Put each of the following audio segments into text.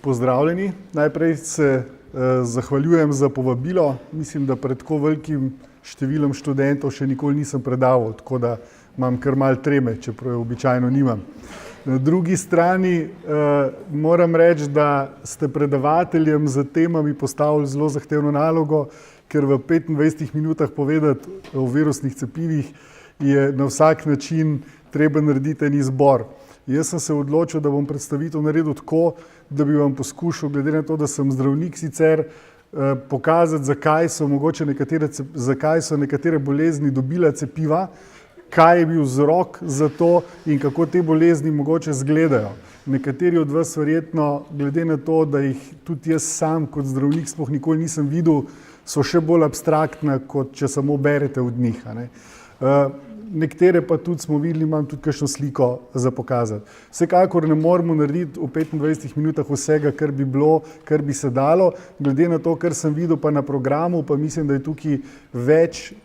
Pozdravljeni. Najprej se zahvaljujem za povabilo. Mislim, da pred tako velikim številom študentov še nikoli nisem predaval, tako da imam kar malo treme, čeprav običajno nimam. Na drugi strani moram reči, da ste predavateljem za temami postavili zelo zahtevno nalogo, ker v 25 minutah povedati o virusnih cepivih je na vsak način treba narediti en izbor. Jaz sem se odločil, da bom predstavitev naredil tako, da bi vam poskušal, glede na to, da sem zdravnik sicer, pokazati, zakaj so nekatere bolezni dobile cepiva, kaj je bil vzrok za to in kako te bolezni mogoče izgledajo. Nekateri od vas verjetno, glede na to, da jih tudi jaz sam kot zdravnik sploh nikoli nisem videl, so še bolj abstraktna, kot če samo berete od njih. Nekatere pa tudi smo videli, imam tudi kakšno sliko za pokazati. Vsekakor ne moremo narediti v 25 minutah vsega, kar bi bilo, kar bi se dalo. Glede na to, kar sem videl pa na programu, pa mislim, da je tukaj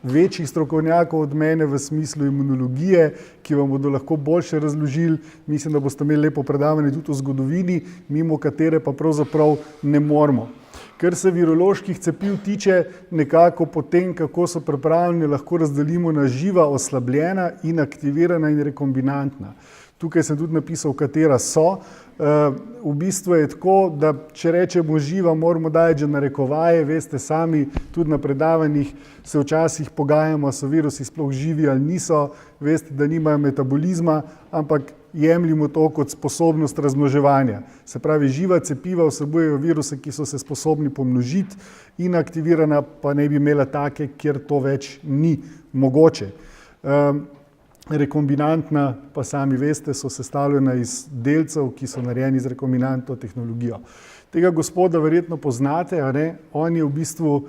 večjih strokovnjakov od mene v smislu imunologije, ki vam bodo lahko boljše razložili. Mislim, da boste imeli lepo predavanje tudi o zgodovini, mimo katere pa pravzaprav ne moremo. Kar se viroloških cepiv tiče, nekako po tem, kako so pripravljeni, lahko razdelimo na živa, oslabljena, inaktivirana in rekombinantna. Tukaj sem tudi napisal, katera so. V bistvu je tako, da če rečemo živa, moramo dajati že narekovaje, veste sami, tudi na predavanjih se včasih pogajamo, so virusi sploh živi ali niso, veste, da nimajo metabolizma, ampak jemljimo to kot sposobnost razmnoževanja. Se pravi, živa cepiva vsebujejo viruse, ki so se sposobni pomnožiti, inaktivirana pa ne bi imela take, kjer to več ni mogoče. Rekombinantna, pa sami veste, so sestavljena iz delcev, ki so narejeni z rekombinantno tehnologijo. Tega gospoda verjetno poznate, a ne? On je v bistvu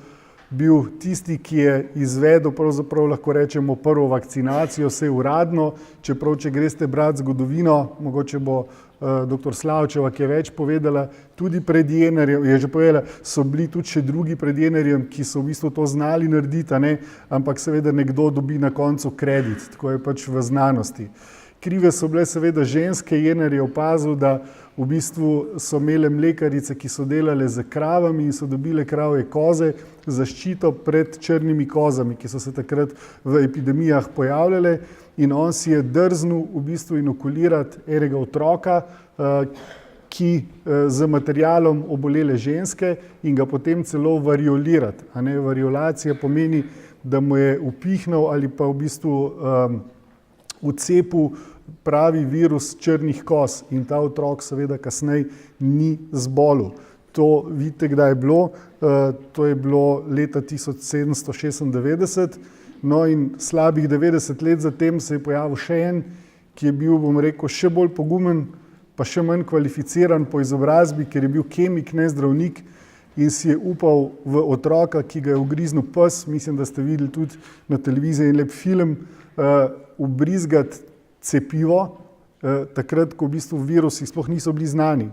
bil tisti, ki je izvedel, pravzaprav lahko rečemo, prvo vakcinacijo, vse uradno, čeprav če greste brati zgodovino, mogoče bo dr. Slavčeva, ki je več povedala, tudi pred Jennerjem, je že povedala, so bili tudi še drugi pred Jennerjem, ki so v bistvu to znali narediti, a ne? Ampak seveda nekdo dobi na koncu kredit, tako je pač v znanosti. Krive so bile seveda ženske, Jenner je opazil, da v bistvu so imele mlekarice, ki so delale z kravami in so dobile kravje koze zaščito pred črnimi kozami, ki so se takrat v epidemijah pojavljale, in on si je drznil v bistvu inokulirati enega otroka, ki z materialom obolele ženske in ga potem celo variolirati. Variolacija pomeni, da mu je upihnil ali pa v bistvu vcepil pravi virus črnih koz in ta otrok seveda kasneje ni zbolel. To vidite, kdaj je bilo, to je bilo leta 1796, no in slabih 90 let zatem se je pojavil še en, ki je bil, bom rekel, še bolj pogumen, pa še manj kvalificiran po izobrazbi, ker je bil kemik, ne zdravnik, in si je upal v otroka, ki ga je ugriznil pes, mislim, da ste videli tudi na televiziji en lep film, ubrizgati cepivo, takrat, ko v bistvu virusi sploh niso bili znani,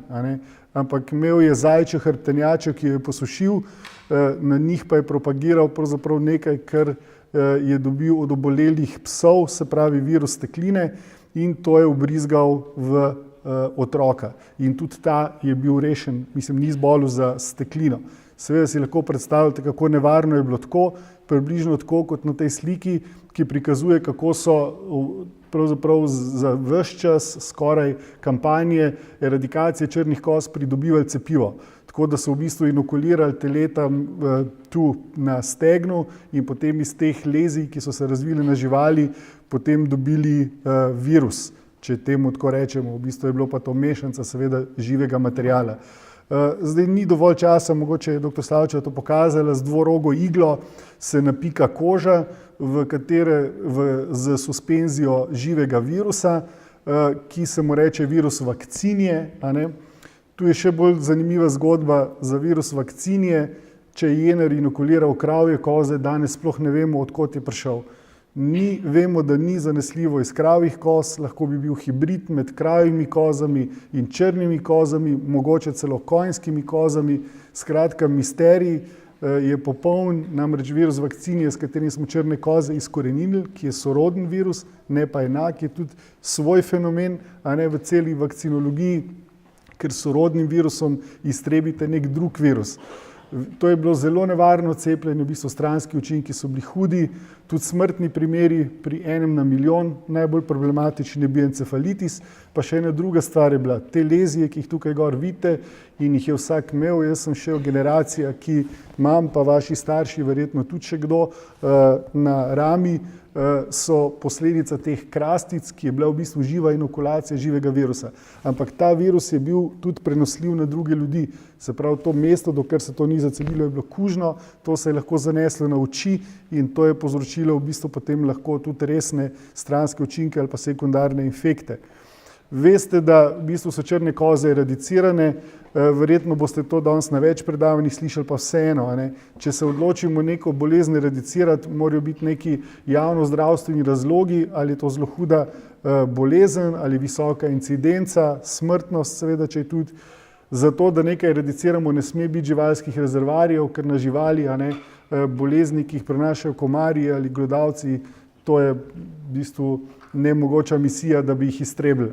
ampak imel je zajčjo hrbtenjačo, ki jo je posušil, na njih pa je propagiral pravzaprav nekaj, kar je dobil od obolelih psov, se pravi virus stekline, in to je ubrizgal v otroka. In tudi ta je bil rešen, mislim, ni zbolel za steklino. Seveda si lahko predstavljate, kako nevarno je bilo tako, približno tako kot na tej sliki, ki prikazuje, kako so pravzaprav za ves čas skoraj kampanje eradikacije črnih koz pridobivali cepivo. Tako da so v bistvu inokulirali teleta tu na stegnu in potem iz teh lezij, ki so se razvile na živali, potem dobili virus, če temu tako rečemo. V bistvu je bilo pa to mešanca seveda živega materiala. Zdaj ni dovolj časa, mogoče je dr. Slavčeva to pokazala, z dvorogo iglo se napika koža, z suspenzijo živega virusa, ki se mu reče virus vakcinije. Tu je še bolj zanimiva zgodba za virus vakcinije. Če je Jenner inokuliral kravje koze, danes sploh ne vemo, od kod je prišel. Vemo, da ni zanesljivo iz kravjih koz, lahko bi bil hibrid med kravjimi kozami in črnimi kozami, mogoče celo konjskimi kozami. Skratka, misterij je popoln, namreč virus vakcinije, s katerim smo črne koze izkoreninili, ki je soroden virus, ne pa enak, je tudi svoj fenomen, a ne v celi vakcinologiji, ker s sorodnim virusom iztrebite nek drug virus. To je bilo zelo nevarno cepljenje, v bistvu stranski učinki so bili hudi, tudi smrtni primeri pri 1 na milijon, najbolj problematični je bil encefalitis, pa še ena druga stvar je bila, te lezije, ki jih tukaj gor vidite in jih je vsak imel, jaz sem še generacija, ki imam, pa vaši starši, verjetno tudi še kdo, na rami, so posledica teh krastic, ki je bila v bistvu živa inokulacija živega virusa. Ampak ta virus je bil tudi prenosljiv na druge ljudi. Se pravi, to mesto, dokler se to ni zacelilo, je bilo kužno, to se je lahko zaneslo na oči in to je povzročilo v bistvu potem lahko tudi resne stranske učinke ali pa sekundarne infekte. Veste, da v bistvu so črne koze eradicirane, verjetno boste to danes na več predavanjih slišali, pa vseeno, če se odločimo neko bolezen eradicirati, morajo biti neki javnozdravstveni razlogi, ali je to zelo huda bolezen, ali visoka incidenca, smrtnost seveda, če je tudi. Zato, da nekaj eradiciramo, ne sme biti živalskih rezervarjev, ker na živali, bolezni, ki jih prenašajo komarji ali glodavci, to je v bistvu nemogoča misija, da bi jih iztrebili.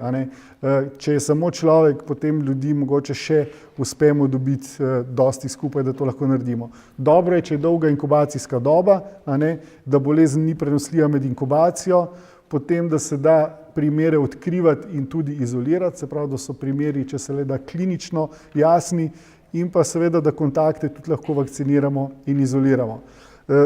Če je samo človek, potem ljudi mogoče še uspemo dobiti dosti skupaj, da to lahko naredimo. Dobro je, če je dolga inkubacijska doba, da bolezen ni prenosljiva med inkubacijo, potem, da se da primere odkrivati in tudi izolirati, se pravi, da so primeri, če se le da, klinično jasni in pa seveda, da kontakte tudi lahko vakciniramo in izoliramo.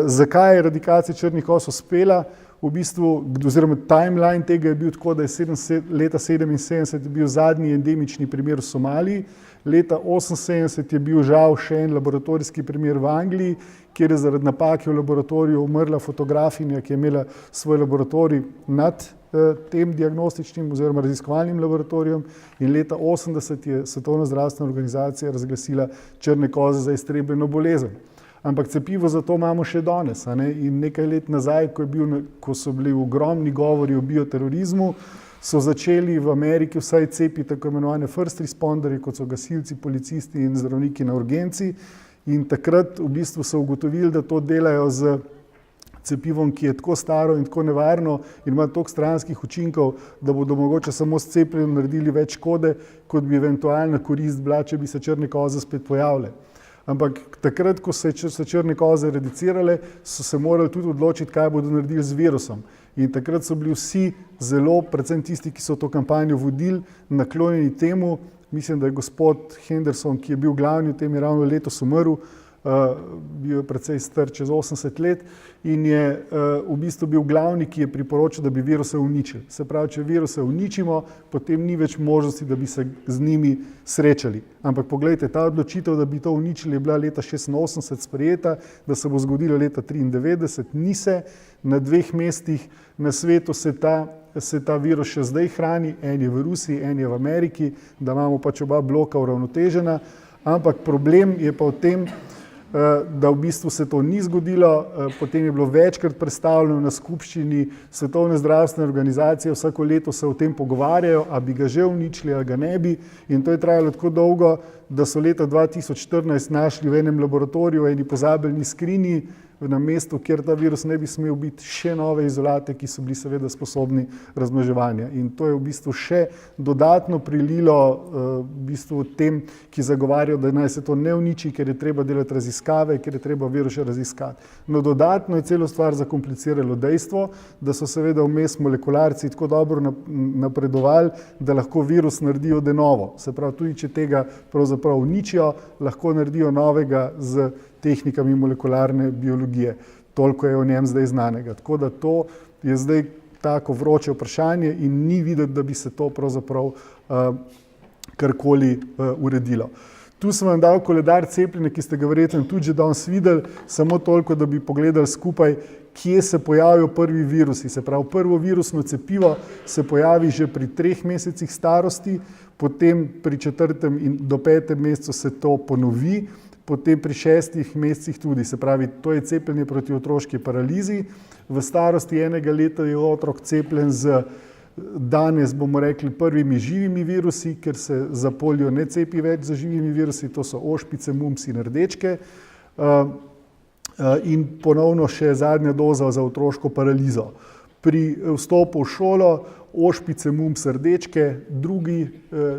Zakaj je eradikacija črnih kos uspela? V bistvu, oziroma timeline tega je bil tako, da je leta 1977 bil zadnji endemični primer v Somaliji, leta 1978 je bil žal še en laboratorijski primer v Angliji, kjer je zaradi napake v laboratoriju umrla fotografinja, ki je imela svoj laboratorij nad tem diagnostičnim oziroma raziskovalnim laboratorijem in leta 1980 je Svetovna zdravstvena organizacija razglasila črne koze za iztrebljeno bolezen. Ampak cepivo za to imamo še danes. In nekaj let nazaj, ko so bili ogromni govori o bioterorizmu, so začeli v Ameriki vsaj cepiti tako imenovane first responderje, kot so gasilci, policisti in zdravniki na urgenci. In takrat v bistvu so ugotovili, da to delajo z cepivom, ki je tako staro in tako nevarno in ima toliko stranskih učinkov, da bodo mogoče samo s cepljenjem naredili več škode, kot bi eventualna korist bila, če bi se črne koze spet pojavile. Ampak takrat, ko so se črne koze eradicirale, so se morali tudi odločiti, kaj bodo naredili z virusom. In takrat so bili vsi zelo, predvsem tisti, ki so to kampanjo vodili, naklonjeni temu. Mislim, da je gospod Henderson, ki je bil glavni v tem, je ravno letos umrl, bil je precej star, čez 80 let in je v bistvu bil glavni, ki je priporočil, da bi viruse uničili. Se pravi, če viruse uničimo, potem ni več možnosti, da bi se z njimi srečali. Ampak poglejte, ta odločitev, da bi to uničili, je bila leta 1986 sprejeta, da se bo zgodilo leta 1993, ni se. Na 2 mestih na svetu se ta virus še zdaj hrani, en je v Rusiji, en je v Ameriki, da imamo pač oba bloka uravnotežena, ampak problem je pa v tem, da v bistvu se to ni zgodilo, potem je bilo večkrat predstavljeno na skupščini Svetovne zdravstvene organizacije, vsako leto se o tem pogovarjajo, a bi ga že uničili, a ga ne bi, in to je trajalo tako dolgo, da so leta 2014 našli v enem laboratoriju, eni pozabljeni skrinji, na mestu, kjer ta virus ne bi smel biti, še nove izolate, ki so bili seveda sposobni razmnoževanja. In to je v bistvu še dodatno prililo v bistvu tem, ki zagovarjajo, da naj se to ne uniči, ker je treba delati raziskave, ker je treba virus še raziskati. No, dodatno je celo stvar zakompliciralo dejstvo, da so seveda vmes molekularci tako dobro napredovali, da lahko virus naredijo de novo. Se pravi, tudi če tega pravzaprav uničijo, lahko naredijo novega z tehnikami molekularne biologije. Toliko je o njem zdaj znanega. Tako da to je zdaj tako vroče vprašanje in ni videti, da bi se to pravzaprav karkoli uredilo. Tu sem vam dal koledar cepljenja, ki ste ga verjetno tudi že danes videli, samo toliko, da bi pogledali skupaj, kje se pojavijo prvi virusi. Se pravi, prvo virusno cepivo se pojavi že pri 3 mesecih starosti, potem pri 4. in do 5. mesecu se to ponovi, potem pri 6 mesecih tudi, se pravi, to je cepljenje proti otroški paralizi. V starosti 1 leta je otrok cepljen z, danes bomo rekli, prvimi živimi virusi, ker se za polio ne cepi več za živimi virusi, to so ošpice, mumps in rdečke. In ponovno še zadnja doza za otroško paralizo. Pri vstopu v šolo ošpice, mumps, rdečke,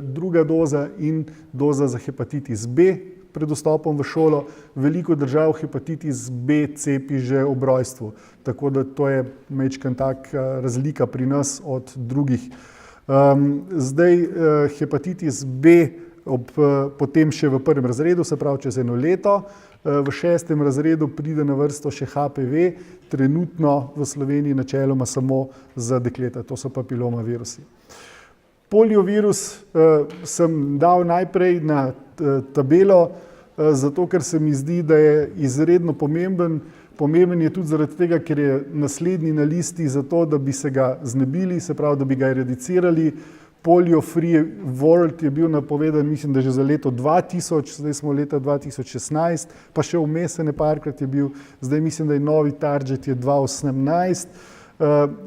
druga doza in doza za hepatitis B pred vstopom v šolo. Veliko držav hepatitis B cepi že ob rojstvu, tako da to je majčkeno taka razlika pri nas od drugih. Zdaj hepatitis B potem še v 1. razredu, se pravi čez 1 leto, v 6. razredu pride na vrsto še HPV, trenutno v Sloveniji načeloma samo za dekleta, to so papiloma virusi. Poliovirus sem dal najprej na tabelo, zato ker se mi zdi, da je izredno pomemben. Pomemben je tudi zaradi tega, ker je naslednji na listi za to, da bi se ga znebili, se pravi, da bi ga eradicirali. Polio Free World je bil napovedan, mislim, da že za leto 2000, zdaj smo leta 2016, pa še vmes parkrat je bil, zdaj mislim, da je novi target je 2018,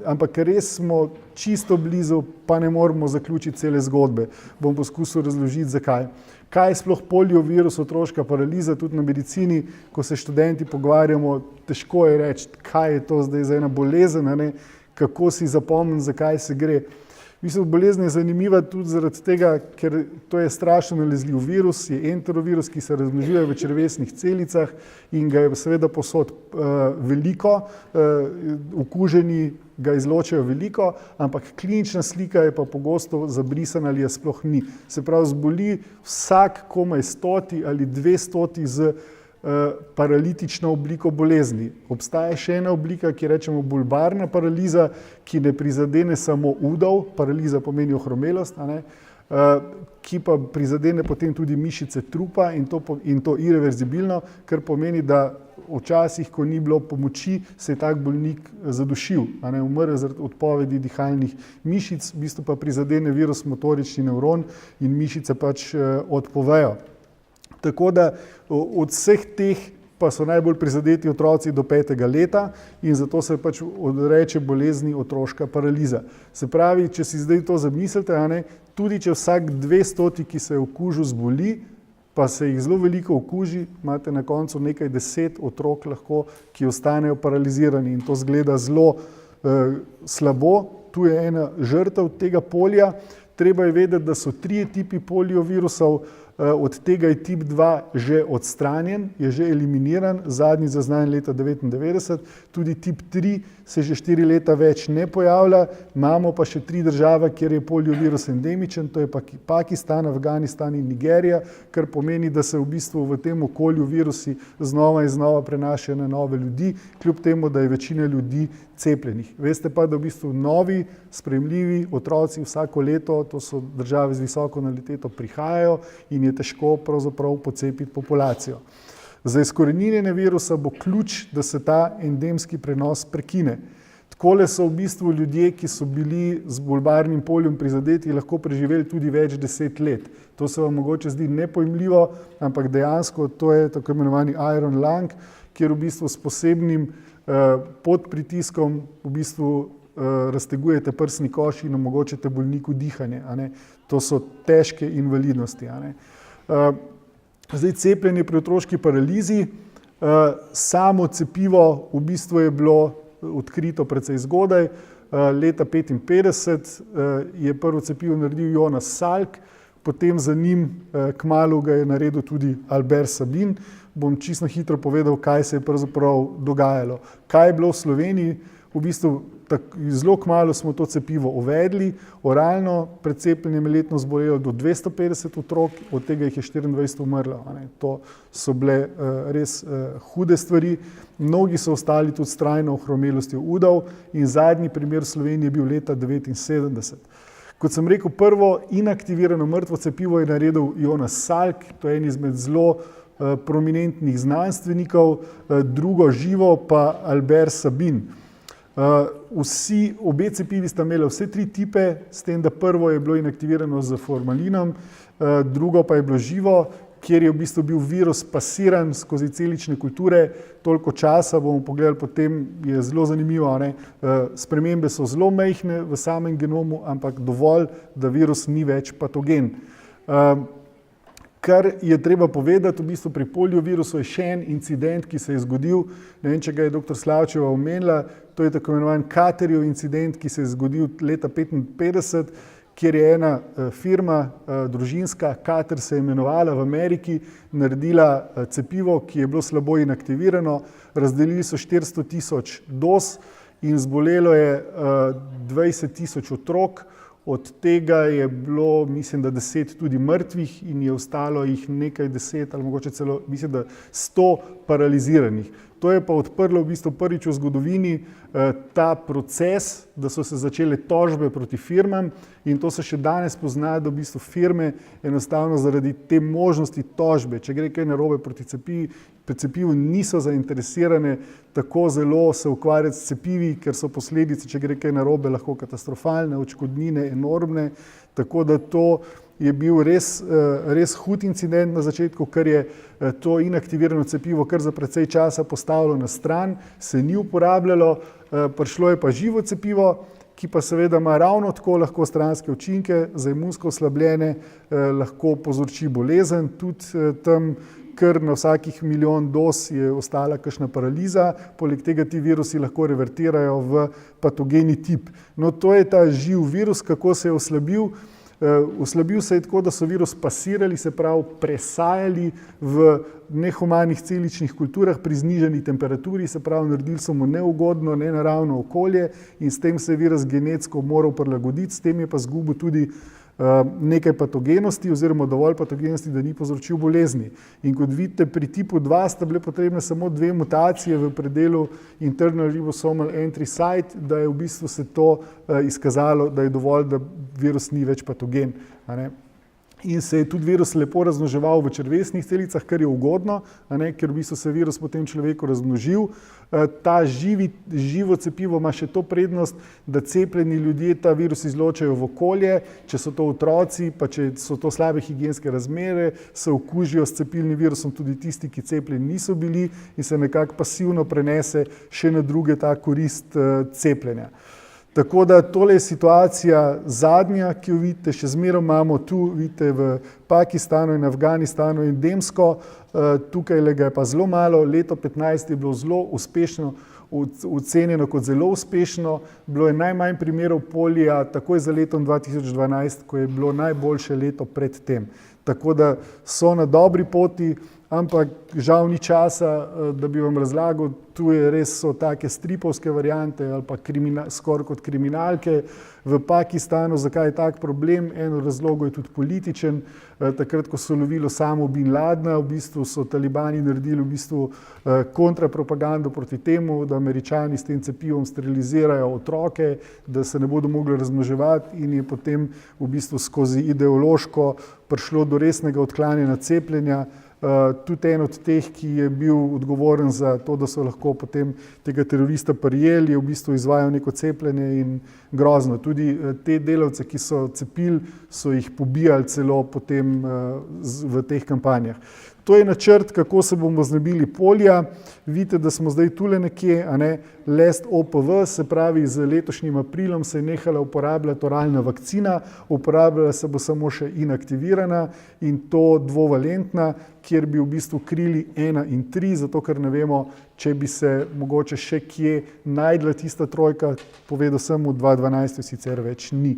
ampak res smo čisto blizu, pa ne moremo zaključiti cele zgodbe. Bom poskusil razložiti, zakaj. Kaj je sploh poliovirus, otroška paraliza, tudi na medicini, ko se študenti pogovarjamo, težko je reči, kaj je to zdaj za ena bolezen, kako si zapomnim, zakaj se gre. Mislim, bolezen je zanimiva tudi zaradi tega, ker to je strašno nalezljiv virus, je enterovirus, ki se razmnožuje v črevesnih celicah in ga je seveda povsod veliko, okuženi ga izločajo veliko, ampak klinična slika je pa pogosto zabrisana ali je sploh ni. Se pravi, zboli vsak komaj 100 ali 200 z paralitično obliko bolezni. Obstaja še ena oblika, ki rečemo bulbarna paraliza, ki ne prizadene samo udov, paraliza pomeni ohromelost, ki pa prizadene potem tudi mišice trupa in to irreverzibilno, kar pomeni, da včasih, ko ni bilo pomoči, se je tak bolnik zadušil, umrl zaradi odpovedi dihalnih mišic, v bistvu pa prizadene virus motorični nevron in mišice pač odpovejo. Tako da od vseh teh pa so najbolj prizadeti otroci do 5. leta in zato se pač odreče bolezni otroška paraliza. Se pravi, če si zdaj to zamislite, tudi če vsak 200, ki se je okužil, zboli, pa se jih zelo veliko okuži, imate na koncu nekaj 10 otrok lahko, ki ostanejo paralizirani in to zgleda zelo slabo. Tu je ena žrtev tega polija. Treba je vedeti, da so 3 tipi poliovirusov, od tega je tip 2 že odstranjen, je že eliminiran, zadnji zaznan leta 1999, tudi tip 3 se že 4 leta več ne pojavlja, imamo pa še 3 države, kjer je poliovirus endemičen, to je Pakistan, Afganistan in Nigerija, kar pomeni, da se v bistvu v tem okolju virusi znova in znova prenašajo na nove ljudi, kljub temu, da je večina ljudi cepljenih. Veste pa, da v bistvu novi, sprejemljivi otroci vsako leto, to so države z visoko nataliteto, prihajajo in je težko pravzaprav pocepiti populacijo. Za izkoreninjenje virusa bo ključ, da se ta endemski prenos prekine. Takole so v bistvu ljudje, ki so bili z bulbarnim poliom prizadeti, lahko preživeli tudi več 10 let. To se vam mogoče zdi nepojmljivo, ampak dejansko to je tako imenovani iron lung, kjer v bistvu s posebnim pod pritiskom v bistvu raztegujete prsni koš in omogočite bolniku dihanje. To so težke invalidnosti. Zdaj, cepljenje pri otroški paralizi, samo cepivo v bistvu je bilo odkrito precej zgodaj. Leta 1955 je prvo cepivo naredil Jonas Salk, potem za njim kmalu ga je naredil tudi Albert Sabin. Bom čisto hitro povedal, kaj se je pravzaprav dogajalo. Kaj je bilo v Sloveniji? V bistvu zelo kmalu smo to cepivo uvedli, oralno pred cepljenjem letno zbolelo do 250 otrok, od tega jih je 24 umrlo. To so bile res hude stvari. Mnogi so ostali tudi s trajno ohromelostjo udov in zadnji primer v Sloveniji je bil leta 1979. Kot sem rekel, prvo inaktivirano mrtvo cepivo je naredil Jonas Salk, to je en izmed zelo prominentnih znanstvenikov, drugo živo pa Albert Sabin. Obe cepivi sta imela vse 3 tipe, s tem, da prvo je bilo inaktivirano z formalinom, drugo pa je bilo živo, kjer je v bistvu bil virus pasiran skozi celične kulture. Toliko časa bomo pogledali, potem je zelo zanimivo. Spremembe so zelo majhne v samem genomu, ampak dovolj, da virus ni več patogen. Kar je treba povedati, v bistvu pri poliovirusu je še en incident, ki se je zgodil, ne vem, če ga je dr. Slavčeva omenila, to je tako imenovan Katerjev incident, ki se je zgodil leta 1955, kjer je ena firma, družinska, Kater se je imenovala, v Ameriki, naredila cepivo, ki je bilo slabo inaktivirano, razdelili so 400.000 doz in zbolelo je 20.000 otrok. Od tega je bilo, mislim, da 10 tudi mrtvih in je ostalo jih nekaj 10 ali mogoče celo, mislim, da 100 paraliziranih. To je pa odprlo v bistvu prvič v zgodovini ta proces, da so se začele tožbe proti firmam in to se še danes pozna, da v bistvu firme enostavno zaradi te možnosti tožbe, če gre kaj narobe proti cepivu, niso zainteresirane tako zelo se ukvarjati s cepivi, ker so posledice, če gre kaj narobe, lahko katastrofalne, odškodnine enormne, tako da to je bil res hud incident na začetku, ker je to inaktivirano cepivo kar za precej časa postavilo na stran, se ni uporabljalo, prišlo je pa živo cepivo, ki pa seveda ima ravno tako lahko stranske učinke, za imunsko oslabljene, lahko povzroči bolezen, tudi tam kar na vsakih milijon doz je ostala kakšna paraliza, poleg tega ti virusi lahko revertirajo v patogeni tip. No, to je ta živ virus, kako se je oslabil. Oslabil se je tako, da so virus pasirali, se pravi presajali v nehumanih celičnih kulturah pri znižani temperaturi, se pravi naredili so mu neugodno, nenaravno okolje in s tem se je virus genetsko moral prilagoditi, s tem je pa izgubil tudi nekaj patogenosti oziroma dovolj patogenosti, da ni povzročil bolezni. In kot vidite, pri tipu 2 sta bile potrebne samo 2 mutacije v predelu internal ribosomal entry site, da je v bistvu se to izkazalo, da je dovolj, da virus ni več patogen. In se je tudi virus lepo razmnoževal v črevesnih celicah, kar je ugodno, ker v bistvu se je virus potem človeku razmnožil. Ta živo cepivo ima še to prednost, da cepljeni ljudje ta virus izločajo v okolje, če so to otroci, pa če so to slabe higienske razmere, se okužijo s cepilnim virusom tudi tisti, ki cepljeni niso bili in se nekako pasivno prenese še na druge ta korist cepljenja. Tako da tole je situacija zadnja, ki jo vidite, še zmeraj imamo tu, vidite v Pakistanu in Afganistanu in Demsko, tukaj ga je pa zelo malo, leto 15 je bilo zelo uspešno, ocenjeno kot zelo uspešno, bilo je najmanj primerov polija takoj za letom 2012, ko je bilo najboljše leto pred tem. Tako da so na dobri poti, ampak žal ni časa, da bi vam razlagal, tu je res so take stripovske variante ali pa skoraj kot kriminalke v Pakistanu. Zakaj je tak problem? En od razlogov je tudi političen. Takrat, ko so lovili Osamo bin Ladna, v bistvu so talibani naredili v bistvu kontrapropagando proti temu, da Američani s tem cepivom sterilizirajo otroke, da se ne bodo mogli razmnoževati in je potem v bistvu skozi ideološko prišlo do resnega odklanjanja cepljenja. Tudi en od teh, ki je bil odgovoren za to, da so lahko potem tega terorista prijeli, je v bistvu izvajal neko cepljenje in grozno. Tudi te delavce, ki so cepili, so jih pobijali celo potem v teh kampanjah. To je načrt, kako se bomo znebili polija. Vidite, da smo zdaj tule nekje, Lest OPV, se pravi z letošnjim aprilom se je nehala uporabljati oralna vakcina, uporabljala se bo samo še inaktivirana in to dvovalentna, kjer bi v bistvu krili 1 in 3, zato ker ne vemo, če bi se mogoče še kje najdla tista trojka, povedal sem v 2012 sicer več ni.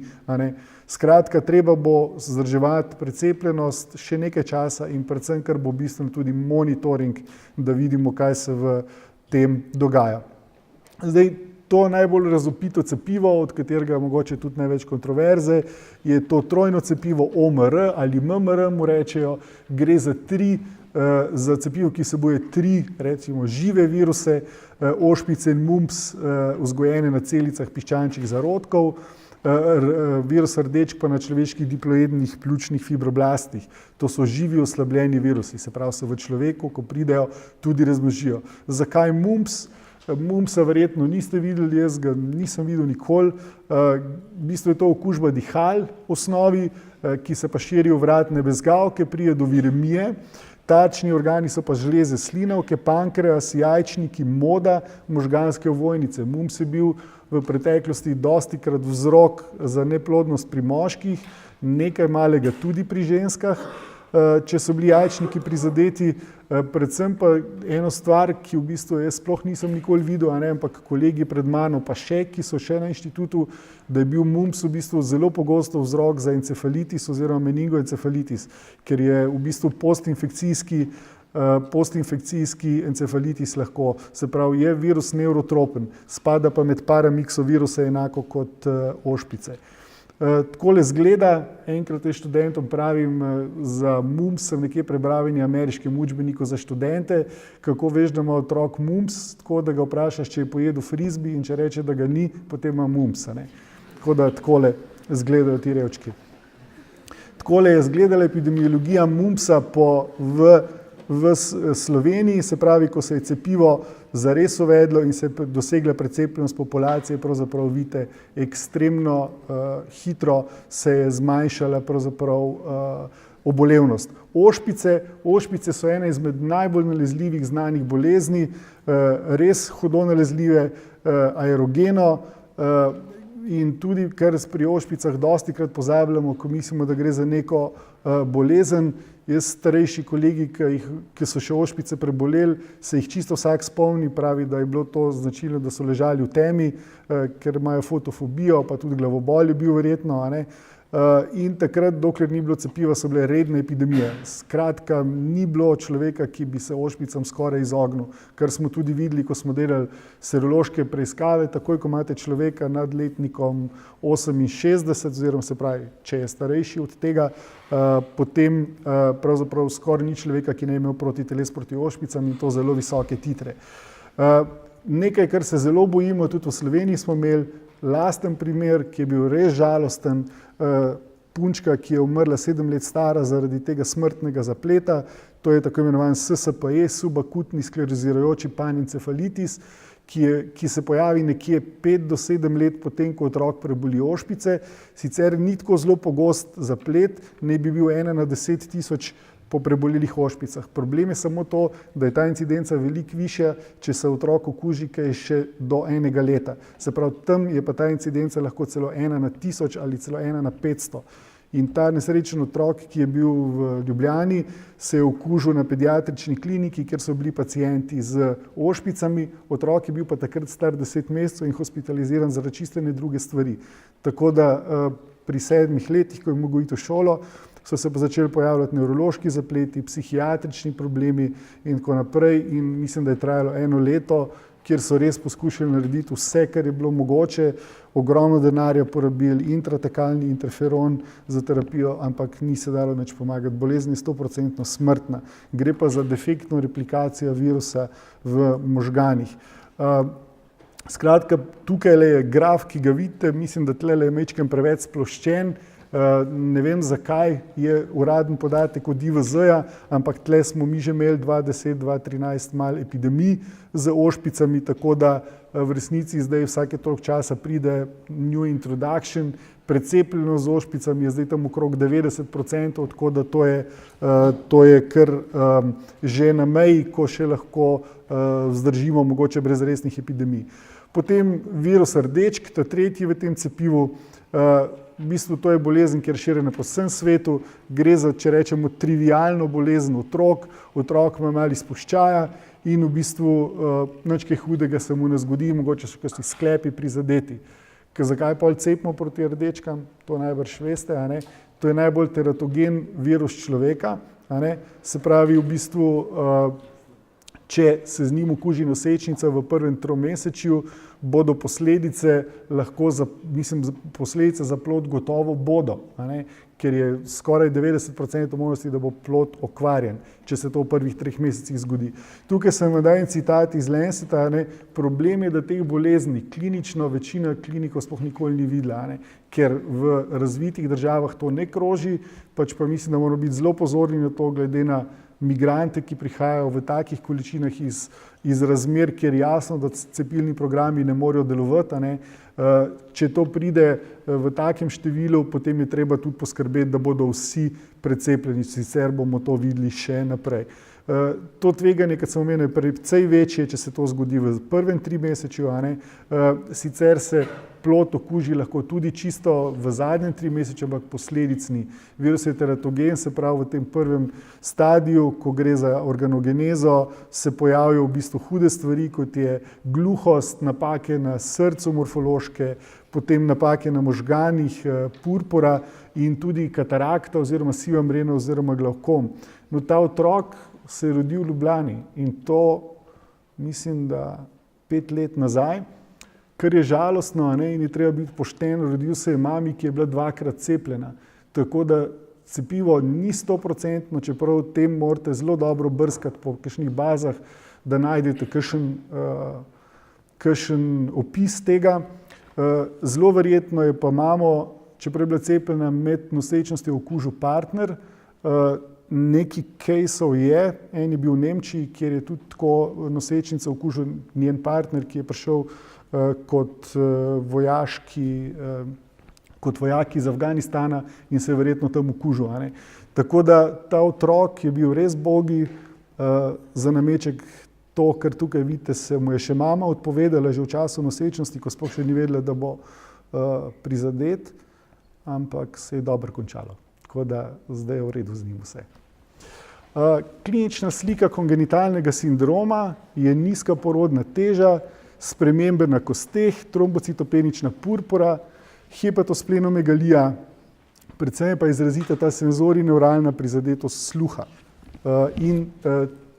Skratka, treba bo vzdrževati precepljenost še nekaj časa in predvsem, ker bo bistveno tudi monitoring, da vidimo, kaj se v tem dogaja. Zdaj, to najbolj razvpito cepivo, od katerega mogoče tudi največ kontroverze, je to trojno cepivo OMR ali MMR, mu rečejo, gre za cepivo, ki vsebuje 3 recimo žive viruse, ošpice in mumps, vzgojene na celicah piščančjih zarodkov, virus rdečk pa na človeških diploidnih pljučnih fibroblastih. To so živi oslabljeni virusi, se pravi se v človeku, ko pridejo, tudi razmnožijo. Zakaj mumps? Mumpsa verjetno niste videli, jaz ga nisem videl nikoli. V bistvu je to okužba dihal v osnovi, ki se pa širi v vratne bezgavke, pride do viremije. Tarčni organi so pa žleze slinavke, pankreas, jajčniki, moda, možganske ovojnice. Mumps je bil v preteklosti dostikrat vzrok za neplodnost pri moških, nekaj malega tudi pri ženskah. če so bili jajčniki prizadeti, predvsem pa eno stvar, ki v bistvu jaz sploh nisem nikoli videl, ampak kolegi pred mano pa še, ki so še na inštitutu, da je bil mumps v bistvu zelo pogosto vzrok za encefalitis oziroma meningoencefalitis, ker je v bistvu postinfekcijski encefalitis lahko, se pravi, je virus nevrotropen, spada pa med paramiksoviruse enako kot ošpice. Takole zgleda, enkrat študentom pravim, za mumps sem nekje prebral v ameriškem učbeniku za študente, kako veš, da ima otrok mumps, tako da ga vprašaš, če je pojedel frisbee in če reče, da ga ni, potem ima mumps. Tako da takole zgledajo ti revčki. Takole je zgledala epidemiologija mumpsa v Sloveniji, se pravi, ko se je cepivo zares uvedlo in se je dosegla precepljenost populacije, pravzaprav vidite, ekstremno hitro se je zmanjšala pravzaprav obolevnost. Ošpice so ena izmed najbolj nalezljivih znanih bolezni, res hudo nalezljive, aerogeno, in tudi, ker pri ošpicah dostikrat pozabljamo, ko mislimo, da gre za neko bolezen. Jaz starejši kolegi, ki so še ošpice preboleli, se jih čisto vsak spomni, pravi, da je bilo to značilno, da so ležali v temi, ker imajo fotofobijo, pa tudi glavobol je bil verjetno, in takrat, dokler ni bilo cepiva, so bile redne epidemije. Skratka, ni bilo človeka, ki bi se ošpicam skoraj izognil, kar smo tudi videli, ko smo delali serološke preiskave, takoj, ko imate človeka nad letnikom 68, oziroma se pravi, če je starejši od tega, potem pravzaprav skoraj ni človeka, ki ne je imel protiteles proti ošpicam in to zelo visoke titre. Nekaj, kar se zelo bojimo, tudi v Sloveniji smo imeli lasten primer, ki je bil res žalosten, punčka, ki je umrla 7 let stara zaradi tega smrtnega zapleta, to je tako imenovan SSPE, subakutni sklerozirajoči panencefalitis, ki se pojavi nekje 5 do 7 let potem, ko otrok preboli ošpice. Sicer ni tako zelo pogost zaplet, ne bi bil 1 na 10 tisoč po prebolelih ošpicah. Problem je samo to, da je ta incidenca veliko višja, če se otrok okuži kaj še do 1 leta. Se pravi, tam je pa ta incidenca lahko celo 1 na 1000 ali celo 1 na 500. In ta nesrečen otrok, ki je bil v Ljubljani, se je okužil na pediatrični kliniki, kjer so bili pacienti z ošpicami. Otrok je bil pa takrat star 10 mesecev in hospitaliziran zaradi čisto druge stvari. Tako da pri 7 letih, ko je mogel iti v šolo, so se pa začeli pojavljati nevrološki zapleti, psihiatrični problemi in tako naprej. In mislim, da je trajalo 1 leto, kjer so res poskušali narediti vse, kar je bilo mogoče, ogromno denarja porabili, intratekalni interferon za terapijo, ampak ni se dalo nič pomagati. Bolezen je 100% smrtna. Gre pa za defektno replikacijo virusa v možganih. Skratka, tukaj je graf, ki ga vidite, mislim, da tlele je majčkeno preveč sploščen. Ne vem, zakaj je uraden podatek od IVZ-ja, ampak tle smo mi že imeli 2010-2013 malo epidemij z ošpicami, tako da v resnici zdaj vsake toliko časa pride new introduction. Precepljenost z ošpicami je zdaj tam okrog 90%, tako da to je kar že na meji, ko še lahko vzdržimo mogoče brez resnih epidemij. Potem virus rdečk, ta tretji v tem cepivu. V bistvu to je bolezen, ki je razširjena po vsem svetu, gre za, če rečemo, trivialno bolezen otrok ima malo izpuščaja in v bistvu nič kaj hudega se mu ne zgodi, mogoče so kakšni sklepi prizadeti. Zakaj pol cepimo proti rdečkam? To najbrž veste, to je najbolj teratogen virus človeka, se pravi v bistvu, če se z njim okuži nosečnica v prvem tromesečju, bodo posledice lahko, posledice za plod gotovo bodo, ker je skoraj 90% možnosti, da bo plod okvarjen, če se to v prvih 3 mesecih zgodi. Tukaj sem vam dal en citat iz Lanceta, problem je, da teh bolezni klinično večina klinikov sploh nikoli ni videla, ker v razvitih državah to ne kroži, pač pa mislim, da moramo biti zelo pozorni na to, glede na migrante, ki prihajajo v takih količinah iz razmer, kjer je jasno, da cepilni programi ne morejo delovati. Če to pride v takem številu, potem je treba tudi poskrbeti, da bodo vsi precepljeni, sicer bomo to videli še naprej. To tveganje, kot sem omenil, je precej večje, če se to zgodi v prvem trimesečju, sicer se plod okuži lahko tudi čisto v zadnjem trimesečju, ampak posledic ni. Virus je teratogen, se pravi v tem prvem stadiju, ko gre za organogenezo, se pojavijo v bistvu hude stvari, kot je gluhost, napake na srcu morfološke, potem napake na možganih, purpura in tudi katarakta oziroma siva mrena oziroma glavkom. No, ta otrok se je rodil v Ljubljani in to mislim, da 5 let nazaj, kar je žalostno, in je treba biti pošten, rodil se je mami, ki je bila 2-krat cepljena. Tako da cepivo ni 100%, čeprav v tem morate zelo dobro brskati po kakšnih bazah, da najdete kakšen opis tega. Zelo verjetno je pa mamo, čeprav je bila cepljena, med nosečnostjo okužil partner. Nekaj caseov je, en je bil v Nemčiji, kjer je tudi tako nosečnica okužil njen partner, ki je prišel kot vojak iz Afganistana in se je verjetno tam okužil. Tako da ta otrok je bil res bogi, za nameček to, kar tukaj vidite, se mu je še mama odpovedala že v času nosečnosti, ko sploh še ni vedela, da bo prizadet, ampak se je dobro končalo. Tako da zdaj je v redu z njim vse. Klinična slika kongenitalnega sindroma je nizka porodna teža, spremembe na kosteh, trombocitopenična purpura, hepatosplenomegalija, predvsem pa izrazita ta senzorneuralna prizadetost sluha in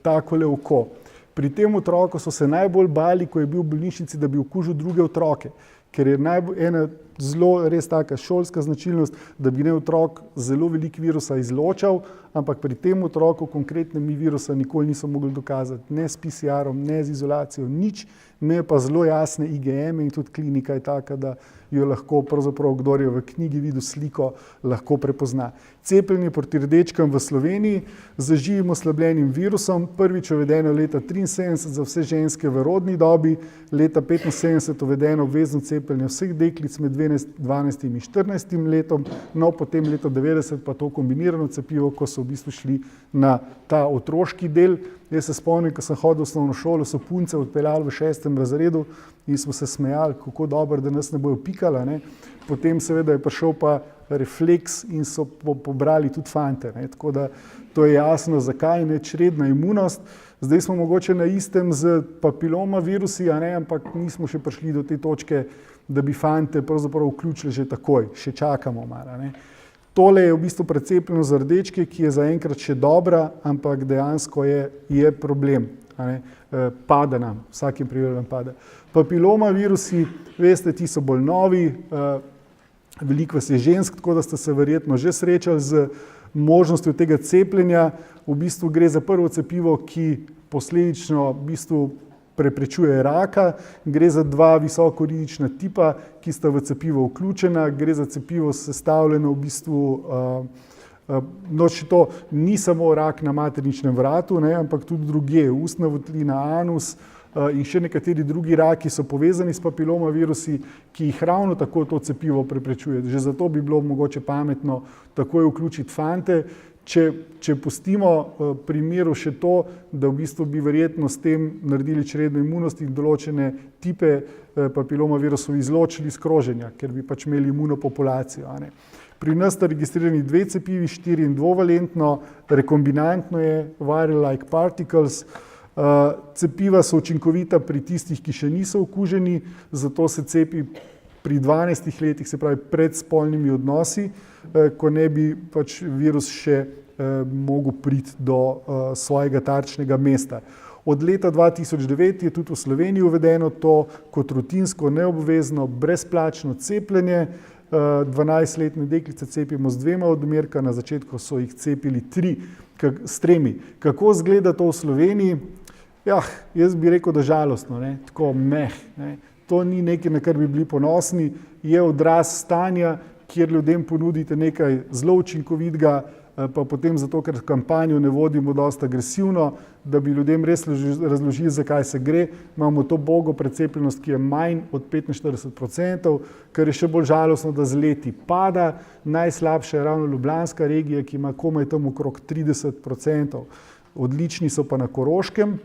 takole oko. Pri tem otroku so se najbolj bali, ko je bil v bolnišnici, da bi okužil druge otroke, ker je ena zelo res taka šolska značilnost, da bi otrok zelo veliko virusa izločal, ampak pri tem otroku konkretno mi virusa nikoli niso mogli dokazati, ne s PCR-om, ne z izolacijo, nič, ne pa zelo jasne IgM in tudi klinika je taka, da jo lahko pravzaprav, kdor je v knjigi videl sliko, lahko prepozna. Cepljenje proti rdečkam v Sloveniji z živim oslabljenim virusom, prvič uvedeno leta 1973 za vse ženske v rodni dobi, leta 1975 uvedeno obvezno cepljenje vseh deklic med 12 in 14 letom, no potem leta 1990 pa to kombinirano cepivo, ko so v bistvu šli na ta otroški del. Jaz se spomnim, ko sem hodil v osnovno šolo, so punce odpeljali v 6. razredu in smo se smejali, kako dobro, da nas ne bojo pikali. Potem seveda je prišel pa refleks in so pobrali tudi fante. Tako da to je jasno, zakaj ne čredna imunost. Zdaj smo mogoče na istem z papiloma virusi, ampak nismo še prišli do te točke, da bi fante pravzaprav vključili že takoj, še čakamo malo. Tole je v bistvu precepljenost za rdečke, ki je zaenkrat še dobra, ampak dejansko je problem. Pada nam, vsakim primerom pada. Papiloma virusi, veste, ti so bolj novi, veliko vas je žensk, tako da ste se verjetno že srečali z možnostjo tega cepljenja. V bistvu gre za prvo cepivo, ki posledično v bistvu preprečuje raka, gre za 2 visoko rizična tipa, ki sta v cepivo vključena, gre za cepivo sestavljeno v bistvu, to ni samo rak na materničnem vratu, ampak tudi drugje, ustna votlina, anus in še nekateri drugi raki so povezani s papiloma virusi, ki jih ravno tako to cepivo preprečuje. Že zato bi bilo mogoče pametno takoj vključiti fante. Če pustimo primeru še to, da v bistvu bi verjetno s tem naredili čredno imunost in določene tipe papiloma virusov izločili iz kroženja, ker bi pač imeli imunopopulacijo. Pri nas sta registrirani 2 cepivi, 4 in dvovalentno, rekombinantno je viral-like particles. Cepiva so učinkovita pri tistih, ki še niso okuženi, zato se cepi pri 12 letih, se pravi pred spolnimi odnosi, ko ne bi pač virus še mogel priti do svojega tarčnega mesta. Od leta 2009 je tudi v Sloveniji uvedeno to kot rutinsko, neobvezno, brezplačno cepljenje. 12-letne deklice cepimo z 2 odmerka, na začetku so jih cepili s 3. Kako izgleda to v Sloveniji? Jaz bi rekel, da žalostno, tako meh. To ni nekaj, na kar bi bili ponosni, je odraz stanja, kjer ljudem ponudite nekaj zelo učinkovitega, pa potem zato, ker kampanjo ne vodimo dosti agresivno, da bi ljudem res razložili, zakaj se gre. Imamo to bogo precepljenost, ki je manj od 45%, kar je še bolj žalostno, da z leti pada. Najslabša je ravno ljubljanska regija, ki ima komaj tam okrog 30%. odlični so pa na Koroškem,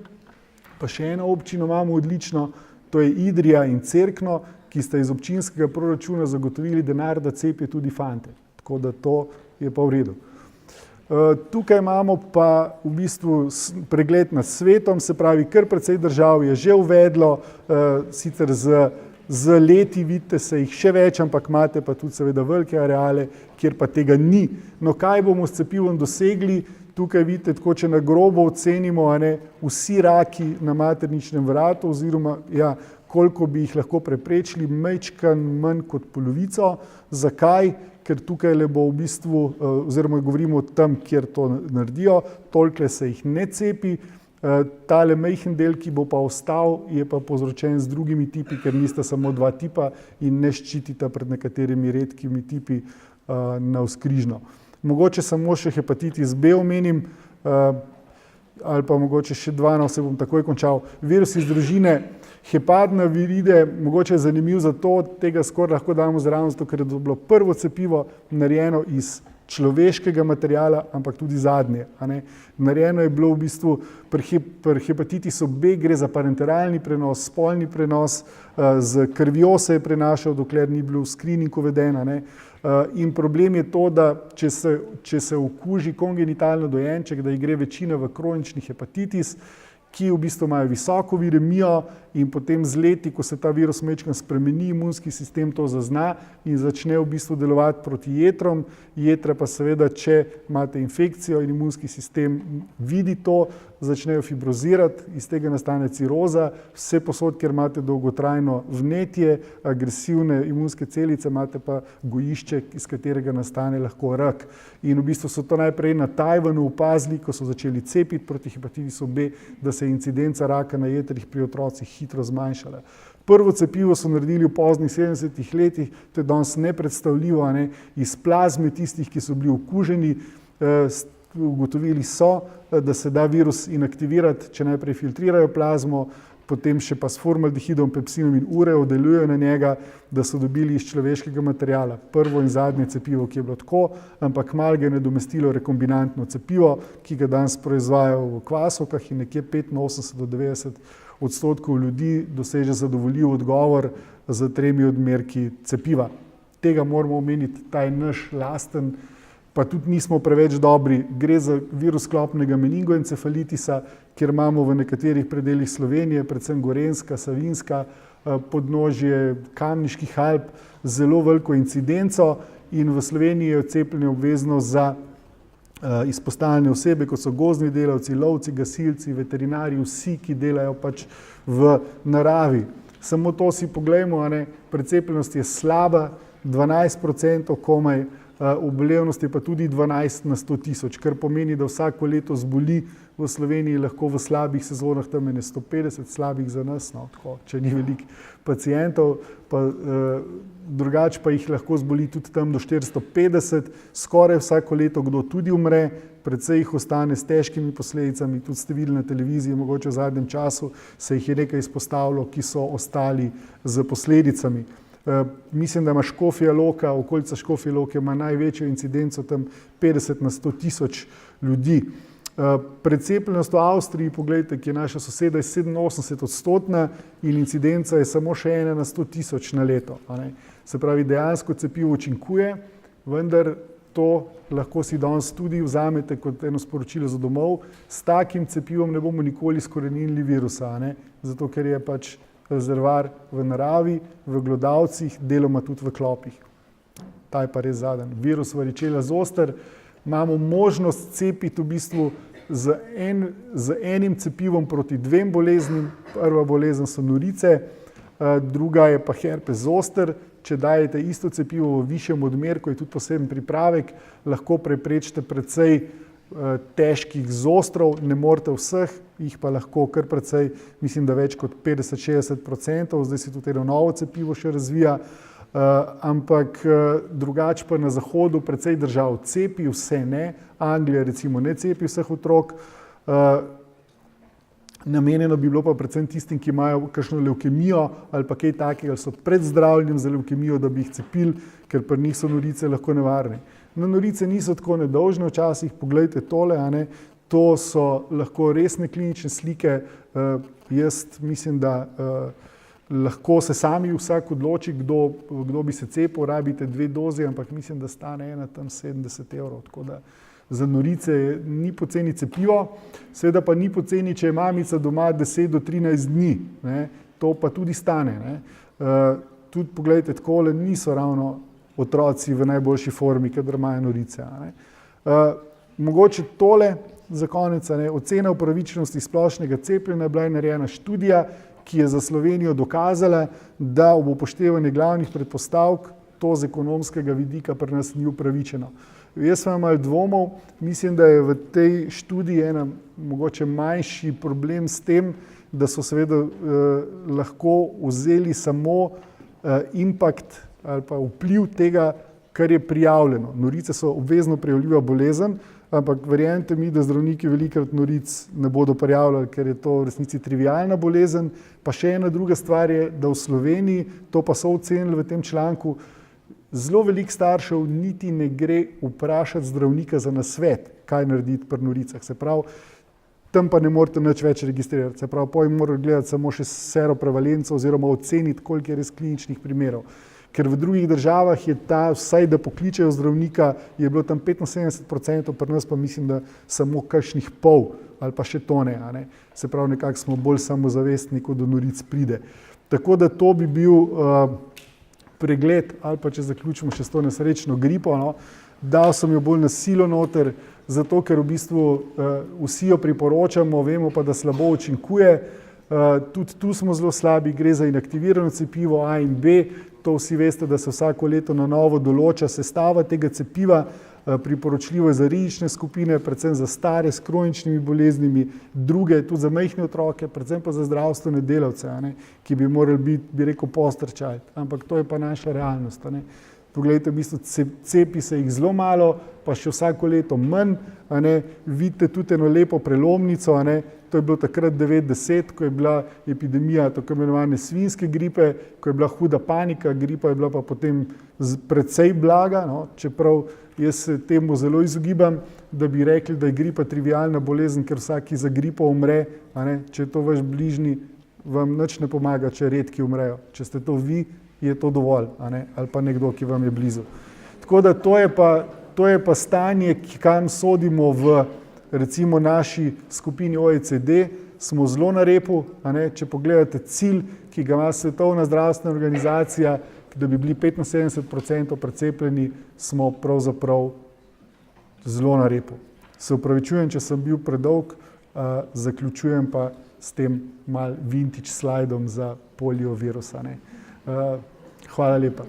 pa še eno občino imamo odlično, to je Idrija in Cerkno, ki sta iz občinskega proračuna zagotovili denar, da cepijo tudi fante. Tako da to je pa v redu. Tukaj imamo pa v bistvu pregled nad svetom, se pravi, kar precej držav je že uvedlo, sicer z leti, vidite se jih še več, ampak imate pa tudi seveda velike areale, kjer pa tega ni. No, kaj bomo s cepivom dosegli? Tukaj vidite, tako če na grobo ocenimo, vsi raki na materničnem vratu, oziroma koliko bi jih lahko preprečili, majčkan manj kot polovico. Zakaj? Ker tukaj le bo v bistvu, oziroma govorimo o tem, kjer to naredijo, toliko se jih ne cepi. Tale majhen del, ki bo pa ostal, je pa povzročen z drugimi tipi, ker nista samo dva tipa in ne ščitita pred nekaterimi redkimi tipi navzkrižno. Mogoče samo še hepatitis B omenim, ali pa mogoče še dva, no se bom takoj končal. Virus iz družine hepatnaviride, mogoče je zanimiv zato, tega skoraj lahko damo zraven, zato ker je bilo prvo cepivo narejeno iz človeškega materijala, ampak tudi zadnje. Narejeno je bilo v bistvu pri hepatitisu B, gre za parenteralni prenos, spolni prenos, z krvjo se je prenašal, dokler ni bil screening uveden. In problem je to, da če se okuži kongenitalno dojenček, da jih gre večina v kronični hepatitis, ki v bistvu imajo visoko viremijo in potem z leti, ko se ta virus majčkeno spremeni, imunski sistem to zazna in začne v bistvu delovati proti jetrom. Jetra pa seveda, če imate infekcijo in imunski sistem vidi to, začnejo fibrozirati, iz tega nastane ciroza, vse posod, ker imate dolgotrajno vnetje, agresivne imunske celice, imate pa gojišče, iz katerega nastane lahko rak. In v bistvu so to najprej na Tajvanu opazili, ko so začeli cepiti proti hepatitisu B, da se je incidenca raka na jetrih pri otrocih hitro zmanjšala. Prvo cepivo so naredili v poznih 70-ih letih, to je danes nepredstavljivo, iz plazme tistih, ki so bili okuženi, ugotovili so, da se da virus inaktivirati, če najprej filtrirajo plazmo, potem še pa s formaldehidom, pepsinom in urejo delujejo na njega, da so dobili iz človeškega materijala prvo in zadnje cepivo, ki je bilo tako, ampak malo ga je nadomestilo rekombinantno cepivo, ki ga danes proizvajajo v kvasovkah in nekje 85 do 90% ljudi doseže zadovoljiv odgovor z 3 odmerki cepiva. Tega moramo omeniti, ta je naš lasten, pa tudi nismo preveč dobri. Gre za virus klopnega meningoencefalitisa, kjer imamo v nekaterih predelih Slovenije, predvsem Gorenjska, Savinjska, podnožje Kamniških Alp, zelo veliko incidenco in v Sloveniji je cepljenje obvezno za izpostavljene osebe, kot so gozdni delavci, lovci, gasilci, veterinarji, vsi, ki delajo pač v naravi. Samo to si poglejmo, precepljenost je slaba, 12% komaj, obolevnost je pa tudi 12 na 100 tisoč, kar pomeni, da vsako leto zboli v Sloveniji lahko v slabih sezonah tam 150, slabih za nas, tako, če ni veliko pacientov, drugače pa jih lahko zboli tudi tam do 450, skoraj vsako leto kdo tudi umre, precej jih ostane s težkimi posledicami, tudi ste videli na televiziji, mogoče v zadnjem času se jih je nekaj izpostavilo, ki so ostali z posledicami. Mislim, da ima Škofja Loka, okolica Škofje Loke ima največjo incidenco, tam 50 na 100 tisoč ljudi. Precepljenost v Avstriji, pogledajte, ki je naša soseda, je 87% in incidenca je samo še 1 na 100 tisoč na leto. Se pravi, dejansko cepivo učinkuje, vendar to lahko si danes tudi vzamete kot eno sporočilo za domov. S takim cepivom ne bomo nikoli izkoreninili virusa, zato ker je pač rezervar v naravi, v glodavcih, deloma tudi v klopih. Ta je pa res zadnji. Virus varičela zoster, imamo možnost cepiti v bistvu z enim cepivom proti 2 boleznim. Prva bolezen so norice, druga je pa herpes zoster. Če dajete isto cepivo v višjem odmerku, je tudi poseben pripravek, lahko preprečite precej težkih zostrov, ne morete vseh, jih pa lahko kar precej, mislim, da več kot 50-60%, zdaj se tudi eno novo cepivo še razvija, ampak drugače pa na zahodu precej držav cepi, vse ne, Anglija recimo ne cepi vseh otrok, namenjeno bi bilo pa predvsem tistim, ki imajo kakšno levkemijo ali pa kaj takega, so pred zdravljenjem za levkemijo, da bi jih cepili, ker pri njih so norice lahko nevarne. No, norice niso tako nedolžne včasih, poglejte tole, To so lahko resne klinične slike. Jaz mislim, da lahko se sami vsak odloči, kdo bi se cepil, rabite 2 dozi, ampak mislim, da stane ena tam 70 €. Tako da za norice ni poceni cepivo, seveda pa ni poceni, če je mamica doma 10 do 13 dni. Ne? To pa tudi stane. Ne? Tudi pogledajte, takole niso ravno otroci v najboljši formi, kadar imajo norice. Mogoče tole za konec, ocena upravičenosti splošnega cepljenja, bila je narejena študija, ki je za Slovenijo dokazala, da ob upoštevanju glavnih predpostavk to z ekonomskega vidika pri nas ni upravičeno. Jaz imam malo dvomov, mislim, da je v tej študiji ena mogoče manjši problem s tem, da so seveda lahko vzeli samo impact ali pa vpliv tega, kar je prijavljeno. Norice so obvezno prijavljiva bolezen, ampak verjemite mi, da zdravniki velikokrat noric ne bodo prijavljali, ker je to v resnici trivialna bolezen. Pa še ena druga stvar je, da v Sloveniji, to pa so ocenili v tem članku, zelo veliko staršev niti ne gre vprašati zdravnika za nasvet, kaj narediti pri noricah. Se pravi, tam pa ne morete nič več registrirati. Se pravi, potem morajo gledati samo še seroprevalenco oziroma oceniti, koliko je res kliničnih primerov. Ker v drugih državah je ta, vsaj da pokličejo zdravnika, je bilo tam 75%, pri nas pa mislim, da samo kakšnih pol ali pa še to ne. Se pravi, nekako smo bolj samozavestni, ko do noric pride. Tako da to bi bil pregled, ali pa če zaključimo še s to nesrečno gripo. Dal sem jo bolj na silo noter, zato ker v bistvu vsi jo priporočamo, vemo pa, da slabo učinkuje. Tudi tu smo zelo slabi, gre za inaktivirano cepivo A in B. To vsi veste, da se vsako leto na novo določa sestava tega cepiva. Priporočljivo je za rizične skupine, predvsem za stare s kroničnimi boleznimi, druge tudi za majhne otroke, predvsem pa za zdravstvene delavce, ki bi morali biti, bi rekel, poster child. Ampak to je pa naša realnost. Poglejte, v bistvu cepi se jih zelo malo, pa še vsako leto manj. Vidite tudi eno lepo prelomnico. To je bilo takrat 90, ko je bila epidemija tako imenovane svinjske gripe, ko je bila huda panika, gripa je bila pa potem precej blaga, čeprav jaz se temu zelo izogibam, da bi rekli, da je gripa trivialna bolezen, ker vsaki za gripo umre. Če je to vaš bližnji, vam nič ne pomaga, če redki umrejo. Če ste to vi, je to dovolj, ali pa nekdo, ki vam je blizu. Tako da to je pa stanje, kam sodimo v recimo naši skupini OECD, smo zelo na repu. Če pogledate cilj, ki ga ima Svetovna zdravstvena organizacija, da bi bili 75% precepljeni, smo pravzaprav zelo na repu. Se opravičujem, če sem bil predolg, zaključujem pa s tem mal vintage slajdom za poliovirusa. Hvala lepa.